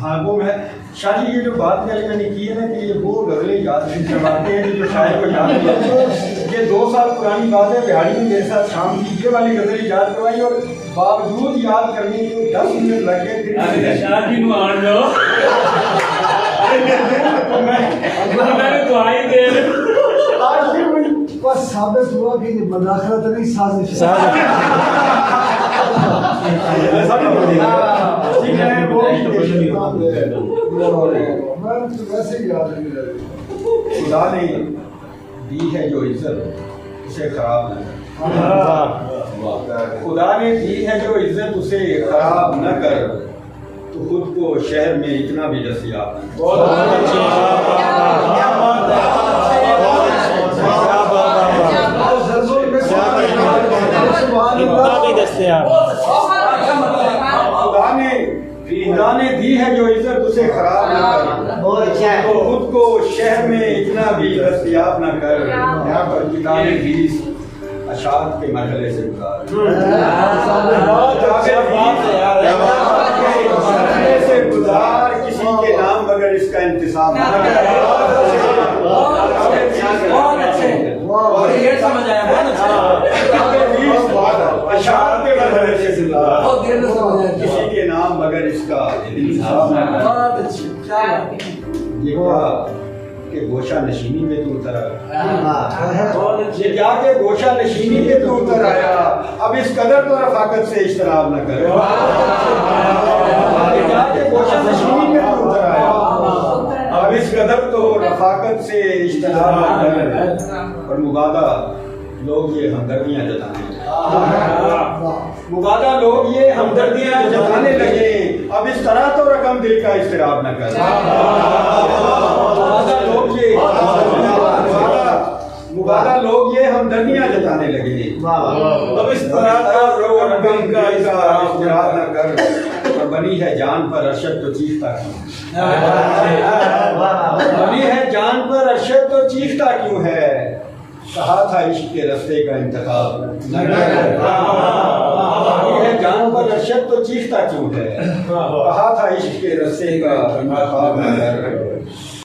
ہاں وہ میں شاہ جی یہ جو بات میں نے کی ہے نا کہ یہ وہ غزلیں یاد نہیں کرواتے ہیں جو شاعر کو یاد نہیں ہے. یہ 2 سال پرانی بات ہے, بہاڑی نے میرے ساتھ شام کی یہ والی غزلیں یاد کروائی اور باوجود یاد کرنے کے 10 منٹ لگ گئے. شاہ جی نو آن لو میں دعائی دے بس ثابت ہوا کہ یہ مداخلت نہیں سازش ہے. خدا نے دی ہے جو عزت اسے خراب نہ کر. خدا نے دی ہے جو عزت اسے خراب نہ کر, تو خود کو شہر میں اتنا بھی دستیاب نہ کر. خدا نے دی ہے جو عزت اسے خراب نہ کر, تو خود کو شہر میں اتنا بھی دستیاب نہ کر. یہاں پر کتاب 20 اشعار کے مرحلے سے گزار کسی کے نام بغیر اس کا انتصاب نہ کر. اشعار کے مرحلے سے کسی کے نام بغیر اس کا انتصاب نہ کر. یہ کیا کہ گوشہ نشینی میں تو اتر آیا, یہ کیا کہ گوشہ نشینی میں تو اتر آیا, اب اس قدر تو رفاقت سے اجتناب نہ کر. یہ کیا کہ گوشہ نشینی میں تو اتر آیا, اب اس قدر تو رفاقت سے اجتناب نہ کر. اور مبادہ لوگ یہ ہمدردیاں جتانے لگے, اب اس طرح تو رقم دل کا اضطراب نہ کر. مبادہ لوگ یہ ہمدردیاں جتانے لگے, اب اس طرح تو رقم کا اضطراب نہ کر. اور بنی ہے جان پر ارشد تو چیختا کیوں, بنی ہے جان پر ارشد تو چیختا کیوں ہے, کہا تھا عشق کے رستے کا انتخاب نہ کر. جان پر ارشد تو چیختا کیوں ہے, کہا تھا عشق کے رستے کا انتخاب نہ کر.